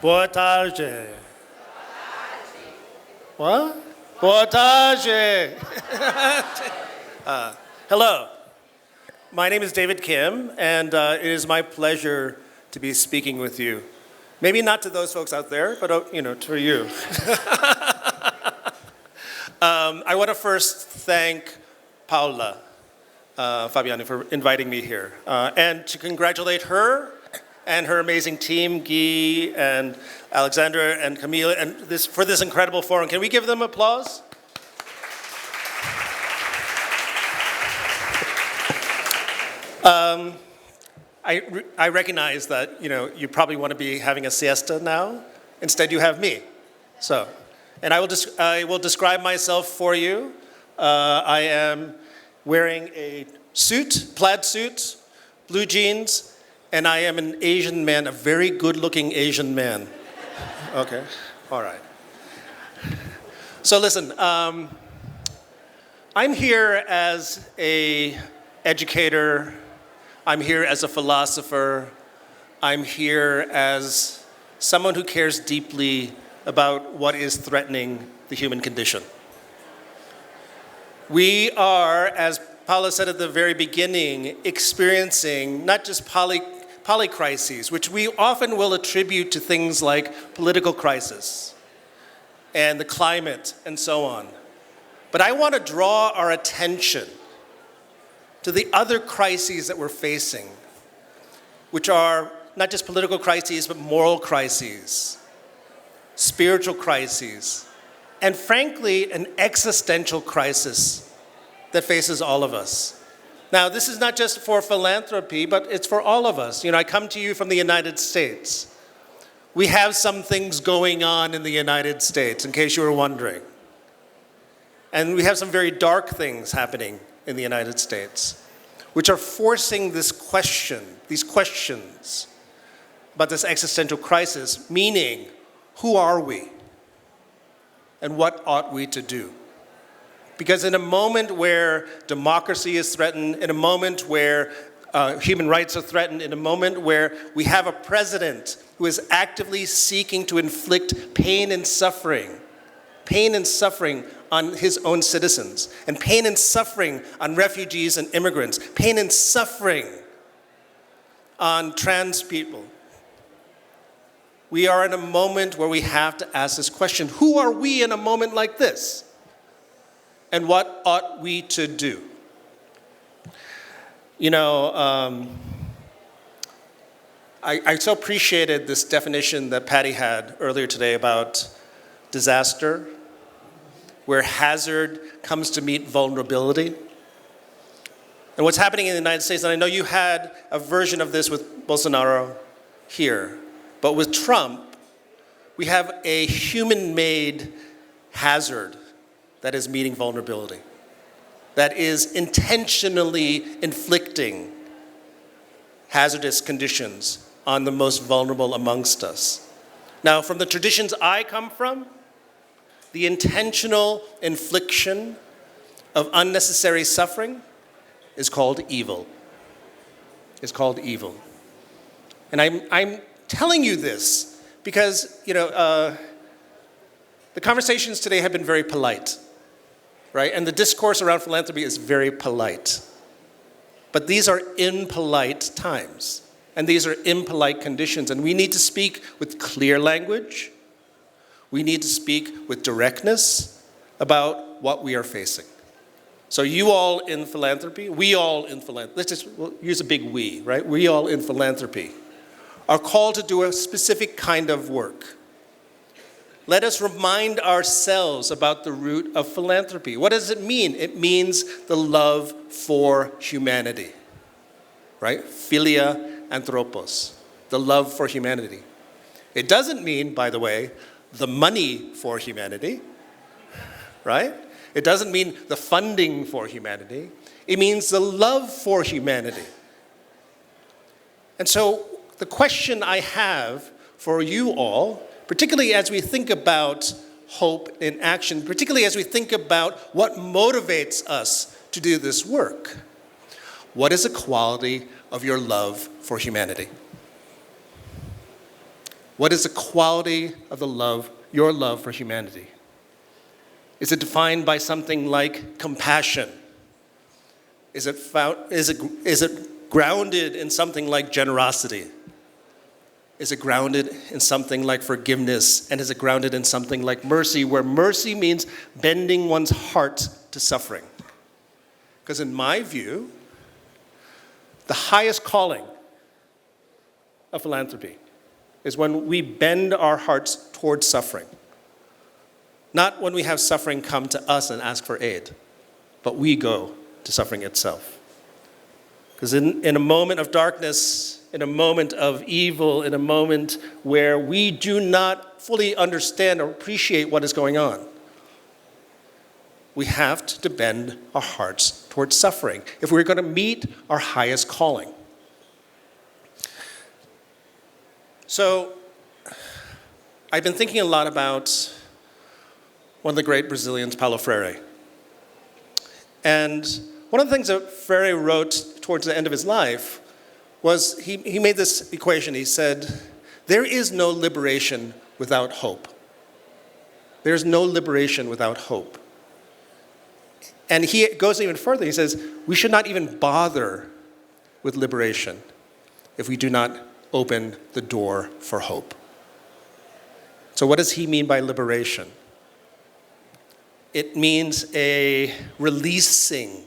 Boa tarde. What? Boa tarde. Hello. My name is David Kim, and it is my pleasure to be speaking with you. Maybe not to those folks out there, but to you. I want to first thank Paula Fabiani for inviting me here, and to congratulate her and her amazing team, Guy and Alexandra and Camille, and for this incredible forum. Can we give them applause? I recognize that you probably want to be having a siesta now. Instead, you have me. So, and I will describe myself for you. I am wearing a suit, plaid suit, blue jeans, and I am an Asian man, a very good-looking Asian man. Okay, all right. So listen, I'm here as an educator. I'm here as a philosopher. I'm here as someone who cares deeply about what is threatening the human condition. We are, as Paula said at the very beginning, experiencing not just polycrises, which we often will attribute to things like political crisis and the climate and so on. But I want to draw our attention to the other crises that we're facing, which are not just political crises, but moral crises, spiritual crises, and frankly, an existential crisis that faces all of us. Now, this is not just for philanthropy, but it's for all of us. I come to you from the United States. We have some things going on in the United States, in case you were wondering. And we have some very dark things happening in the United States, which are forcing these questions about this existential crisis, meaning, who are we? And what ought we to do? Because in a moment where democracy is threatened, in a moment where human rights are threatened, in a moment where we have a president who is actively seeking to inflict pain and suffering on his own citizens, and pain and suffering on refugees and immigrants, pain and suffering on trans people. We are in a moment where we have to ask this question: who are we in a moment like this? And what ought we to do? I so appreciated this definition that Patty had earlier today about disaster, where hazard comes to meet vulnerability. And what's happening in the United States, and I know you had a version of this with Bolsonaro here, but with Trump, we have a human-made hazard that is meeting vulnerability, that is intentionally inflicting hazardous conditions on the most vulnerable amongst us. Now, from the traditions I come from, the intentional infliction of unnecessary suffering is called evil. It's called evil. And I'm telling you this because, the conversations today have been very polite, right? And the discourse around philanthropy is very polite. But these are impolite times, and these are impolite conditions, and we need to speak with clear language. We need to speak with directness about what we are facing. So you all in philanthropy, we all in philanthropy, we'll use a big we, right? We all in philanthropy are called to do a specific kind of work. Let us remind ourselves about the root of philanthropy. What does it mean? It means the love for humanity, right? Philia anthropos, the love for humanity. It doesn't mean, by the way, the money for humanity, right? It doesn't mean the funding for humanity. It means the love for humanity. And so the question I have for you all, particularly as we think about hope in action, particularly as we think about what motivates us to do this work, what is the quality of your love for humanity? What is the quality of the love, your love for humanity? Is it defined by something like compassion? Is it grounded in something like generosity? Is it grounded in something like forgiveness? And is it grounded in something like mercy, where mercy means bending one's heart to suffering? Because in my view, the highest calling of philanthropy is when we bend our hearts towards suffering. Not when we have suffering come to us and ask for aid, but we go to suffering itself. Because in a moment of darkness, in a moment of evil, in a moment where we do not fully understand or appreciate what is going on, we have to bend our hearts towards suffering if we're going to meet our highest calling. So, I've been thinking a lot about one of the great Brazilians, Paulo Freire. And one of the things that Freire wrote towards the end of his life was he made this equation. He said, there is no liberation without hope. There's no liberation without hope. And he goes even further. He says, we should not even bother with liberation if we do not open the door for hope. So what does he mean by liberation? It means a releasing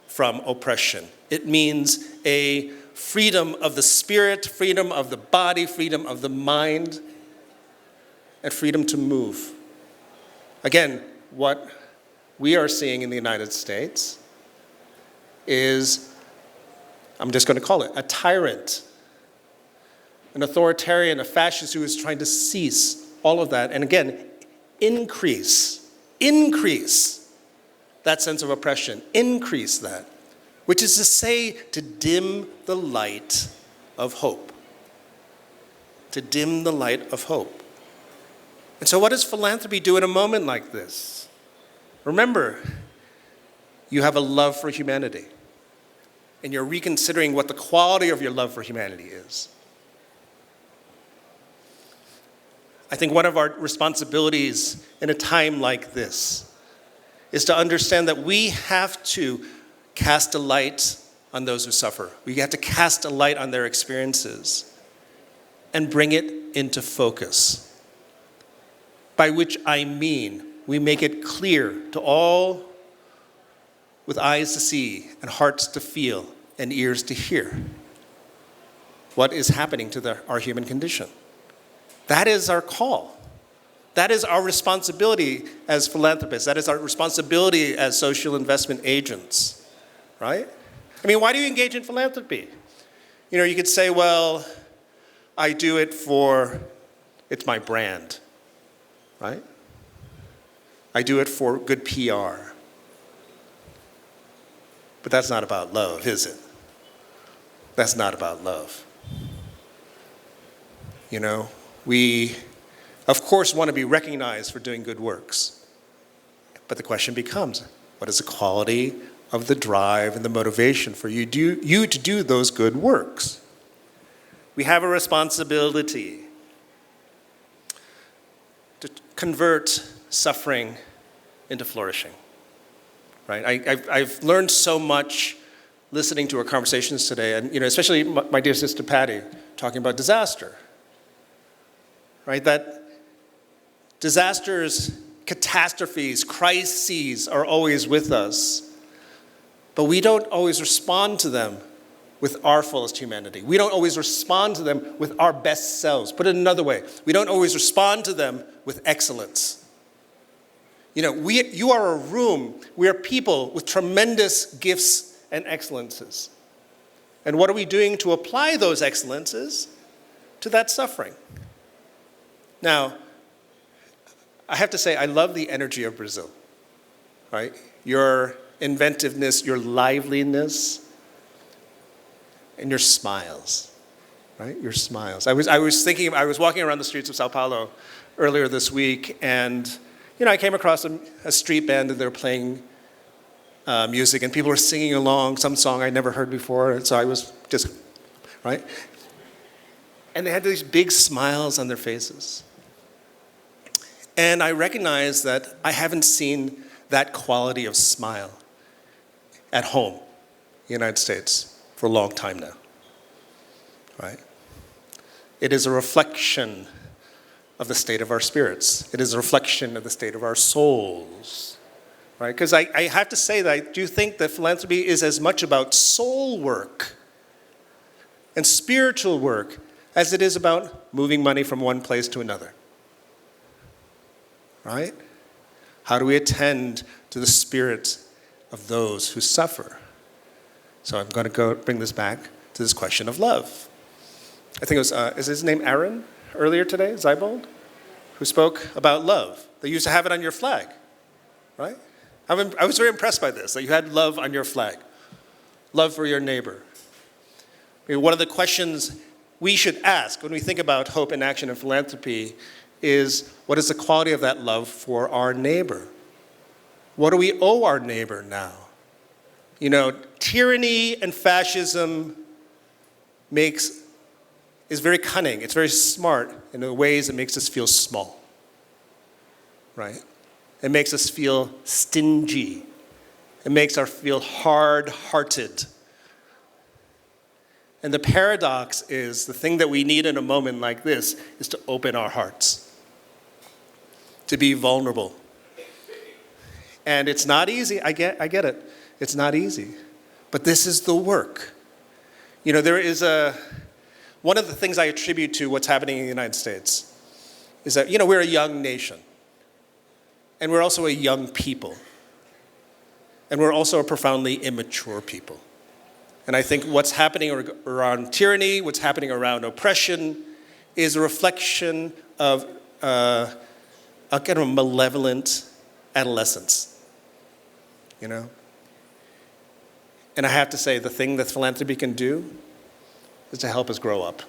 from oppression. It means a freedom of the spirit, freedom of the body, freedom of the mind, and freedom to move. Again, what we are seeing in the United States is, I'm just going to call it, a tyrant, an authoritarian, a fascist who is trying to cease all of that. And again, increase that sense of oppression, increase that, which is to say, to dim the light of hope. To dim the light of hope. And so what does philanthropy do in a moment like this? Remember, you have a love for humanity, and you're reconsidering what the quality of your love for humanity is. I think one of our responsibilities in a time like this is to understand that we have to cast a light on those who suffer. We have to cast a light on their experiences and bring it into focus. By which I mean, we make it clear to all with eyes to see and hearts to feel and ears to hear what is happening to our human condition. That is our call. That is our responsibility as philanthropists. That is our responsibility as social investment agents, right? I mean, why do you engage in philanthropy? You know, you could say, well, I do it it's my brand, right? I do it for good PR. But that's not about love, is it? That's not about love. You know, we, of course, want to be recognized for doing good works. But the question becomes, what is the quality of the drive and the motivation for you to do those good works? We have a responsibility to convert suffering into flourishing, right? I've learned so much listening to our conversations today, and especially my dear sister Patty talking about disaster, right? That disasters, catastrophes, crises are always with us, but we don't always respond to them with our fullest humanity. We don't always respond to them with our best selves. Put it another way, we don't always respond to them with excellence. You are a room, we are people with tremendous gifts and excellences. And what are we doing to apply those excellences to that suffering? Now, I have to say, I love the energy of Brazil, right? Your inventiveness, your liveliness, and your smiles, right? Your smiles. I was walking around the streets of Sao Paulo earlier this week, and I came across a street band, and they were playing music, and people were singing along some song I'd never heard before, and so I was just, right? And they had these big smiles on their faces. And I recognized that I haven't seen that quality of smile at home in the United States for a long time now, right? It is a reflection of the state of our spirits. It is a reflection of the state of our souls, right? Because I have to say that I do think that philanthropy is as much about soul work and spiritual work as it is about moving money from one place to another, right? How do we attend to the spirit of those who suffer? So I'm going to bring this back to this question of love. I think it was, is his name Aaron earlier today, Zeibold, who spoke about love. They used to have it on your flag, right? I was very impressed by this, that you had love on your flag, love for your neighbor. I mean, one of the questions we should ask when we think about hope and action and philanthropy is, what is the quality of that love for our neighbor? What do we owe our neighbor now? You know, tyranny and fascism is very cunning. It's very smart in the ways it makes us feel small, right? It makes us feel stingy. It makes us feel hard-hearted. And the paradox is, the thing that we need in a moment like this is to open our hearts, to be vulnerable. And it's not easy. I get it. It's not easy. But this is the work. You know, there is one of the things I attribute to what's happening in the United States is that, you know, we're a young nation. And we're also a young people. And we're also a profoundly immature people. And I think what's happening around tyranny, what's happening around oppression, is a reflection of a kind of malevolent adolescence, you know? And I have to say, the thing that philanthropy can do is to help us grow up.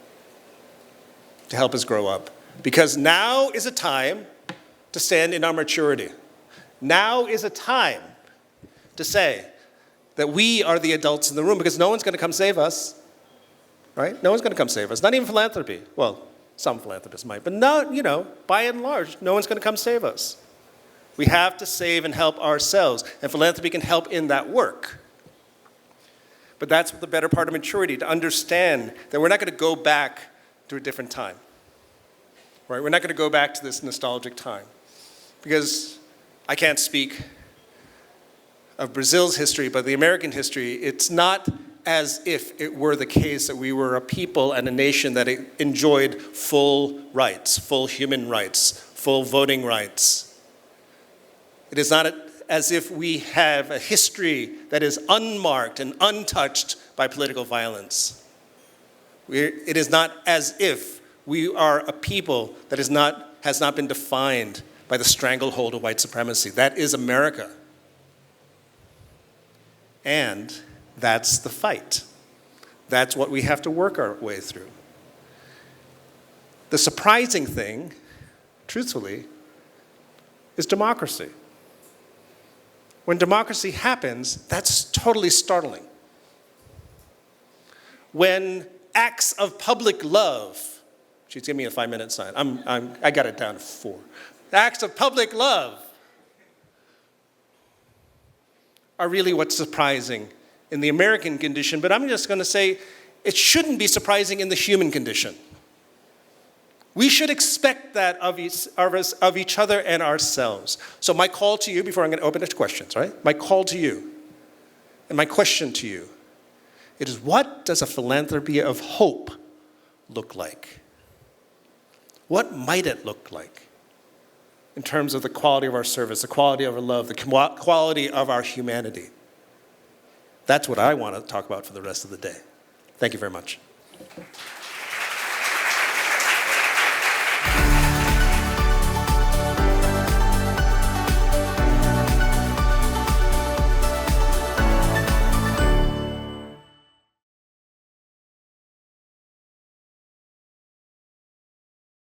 To help us grow up. Because now is a time to stand in our maturity. Now is a time to say that we are the adults in the room, because no one's going to come save us, right? No one's going to come save us, not even philanthropy. Well, some philanthropists might, but not, you know, by and large, no one's going to come save us. We have to save and help ourselves, and philanthropy can help in that work. But that's the better part of maturity, to understand that we're not going to go back to a different time, right? We're not going to go back to this nostalgic time, because I can't speak of Brazil's history, but the American history, it's not as if it were the case that we were a people and a nation that enjoyed full rights, full human rights, full voting rights. It is not as if we have a history that is unmarked and untouched by political violence. It is not as if we are a people that has not been defined by the stranglehold of white supremacy. That is America. And that's the fight. That's what we have to work our way through. The surprising thing, truthfully, is democracy. When democracy happens, that's totally startling. When acts of public love, she's giving me a 5-minute sign. I got it down to 4. Acts of public love are really what's surprising in the American condition, but I'm just going to say it shouldn't be surprising in the human condition. We should expect that of each other and ourselves. So my call to you, before I'm going to open it to questions, right? My call to you and my question to you, it is, what does a philanthropy of hope look like? What might it look like in terms of the quality of our service, the quality of our love, the quality of our humanity? That's what I want to talk about for the rest of the day. Thank you very much.